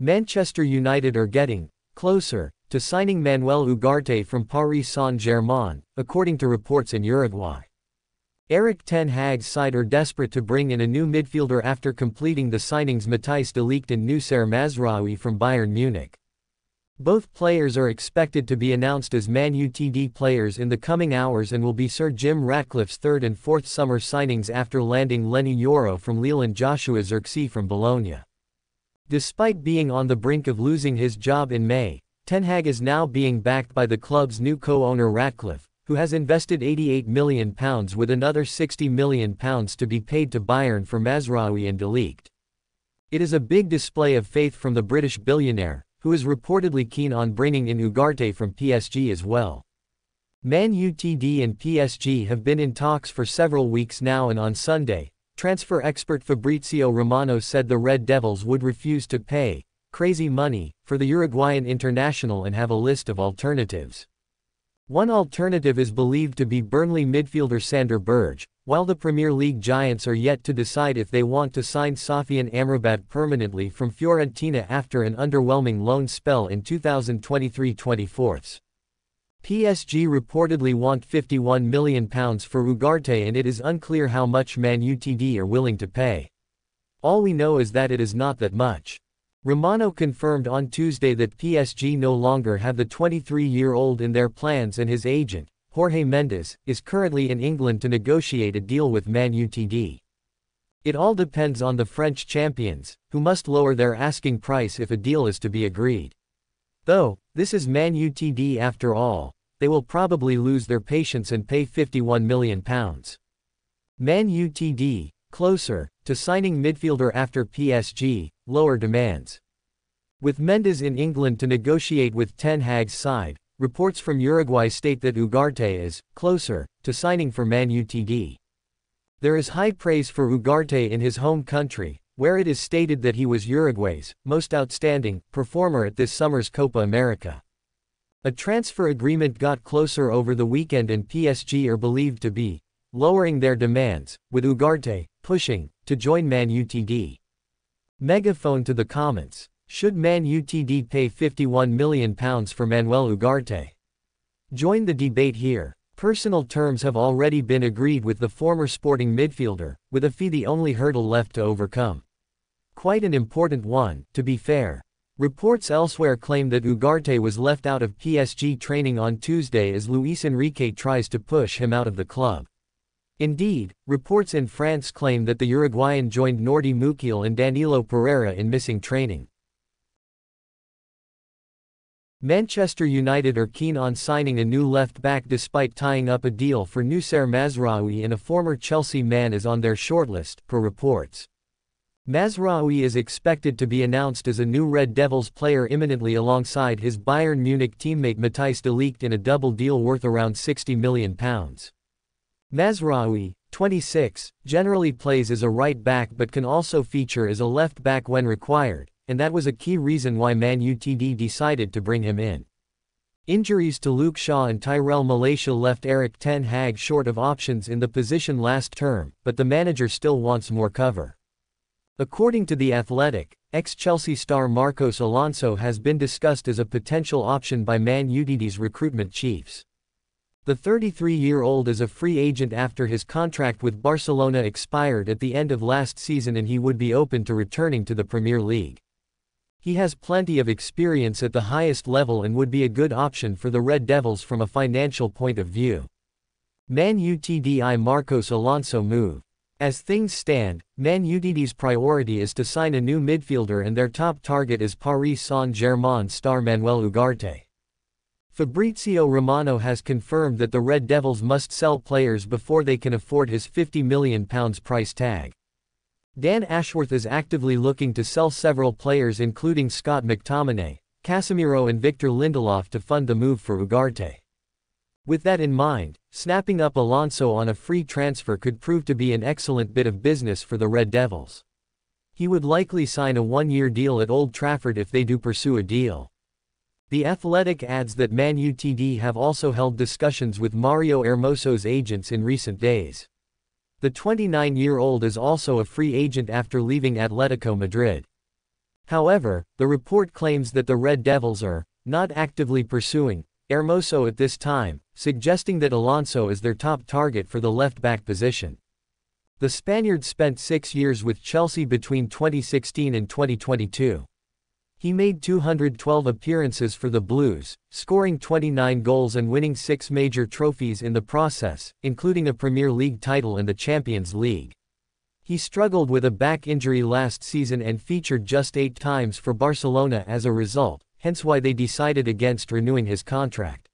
Manchester United are getting closer to signing Manuel Ugarte from Paris Saint-Germain, according to reports in Uruguay. Erik ten Hag's side are desperate to bring in a new midfielder after completing the signings Matthijs de Ligt and Noussair Mazraoui from Bayern Munich. Both players are expected to be announced as Man Utd players in the coming hours and will be Sir Jim Ratcliffe's third and fourth summer signings after landing Lenny Yoro from Lille and Joshua Zirkzee from Bologna. Despite being on the brink of losing his job in May, Ten Hag is now being backed by the club's new co-owner Ratcliffe, who has invested £88 million with another £60 million to be paid to Bayern for Mazraoui and de Ligt. It is a big display of faith from the British billionaire, who is reportedly keen on bringing in Ugarte from PSG as well. Man Utd and PSG have been in talks for several weeks now, and on Sunday, transfer expert Fabrizio Romano said the Red Devils would refuse to pay crazy money for the Uruguayan international and have a list of alternatives. One alternative is believed to be Burnley midfielder Sander Berge, while the Premier League giants are yet to decide if they want to sign Sofian Amrabat permanently from Fiorentina after an underwhelming loan spell in 2023-24. PSG reportedly want £51 million for Ugarte, and it is unclear how much Man Utd are willing to pay. All we know is that it is not that much. Romano confirmed on Tuesday that PSG no longer have the 23-year-old in their plans, and his agent, Jorge Mendes, is currently in England to negotiate a deal with Man Utd. It all depends on the French champions, who must lower their asking price if a deal is to be agreed. Though, this is Man Utd after all, they will probably lose their patience and pay £51 million. Man Utd, closer to signing midfielder after PSG, lower demands. With Mendes in England to negotiate with Ten Hag's side, reports from Uruguay state that Ugarte is closer to signing for Man Utd. There is high praise for Ugarte in his home country, where it is stated that he was Uruguay's most outstanding performer at this summer's Copa America. A transfer agreement got closer over the weekend, and PSG are believed to be lowering their demands, with Ugarte pushing to join Man Utd. Megaphone to the comments. Should Man Utd pay £51 million for Manuel Ugarte? Join the debate here. Personal terms have already been agreed with the former Sporting midfielder, with a fee the only hurdle left to overcome. Quite an important one, to be fair. Reports elsewhere claim that Ugarte was left out of PSG training on Tuesday as Luis Enrique tries to push him out of the club. Indeed, reports in France claim that the Uruguayan joined Nordi Mukiel and Danilo Pereira in missing training. Manchester United are keen on signing a new left-back despite tying up a deal for Noussair Mazraoui, and a former Chelsea man is on their shortlist, per reports. Mazraoui is expected to be announced as a new Red Devils player imminently alongside his Bayern Munich teammate Matthijs de Ligt in a double deal worth around £60 million. Mazraoui, 26, generally plays as a right back but can also feature as a left back when required, and that was a key reason why Man Utd decided to bring him in. Injuries to Luke Shaw and Tyrell Malacia left Erik ten Hag short of options in the position last term, but the manager still wants more cover. According to The Athletic, ex-Chelsea star Marcos Alonso has been discussed as a potential option by Man Utd's recruitment chiefs. The 33-year-old is a free agent after his contract with Barcelona expired at the end of last season, and he would be open to returning to the Premier League. He has plenty of experience at the highest level and would be a good option for the Red Devils from a financial point of view. Man Utd Marcos Alonso move. As things stand, Man Utd's priority is to sign a new midfielder, and their top target is Paris Saint-Germain star Manuel Ugarte. Fabrizio Romano has confirmed that the Red Devils must sell players before they can afford his £50 million price tag. Dan Ashworth is actively looking to sell several players, including Scott McTominay, Casemiro and Victor Lindelof, to fund the move for Ugarte. With that in mind, snapping up Alonso on a free transfer could prove to be an excellent bit of business for the Red Devils. He would likely sign a one-year deal at Old Trafford if they do pursue a deal. The Athletic adds that Man Utd have also held discussions with Mario Hermoso's agents in recent days. The 29-year-old is also a free agent after leaving Atletico Madrid. However, the report claims that the Red Devils are not actively pursuing Hermoso at this time, suggesting that Alonso is their top target for the left-back position. The Spaniard spent 6 years with Chelsea between 2016 and 2022. He made 212 appearances for the Blues, scoring 29 goals and winning 6 major trophies in the process, including a Premier League title and the Champions League. He struggled with a back injury last season and featured just 8 times for Barcelona as a result, hence why they decided against renewing his contract.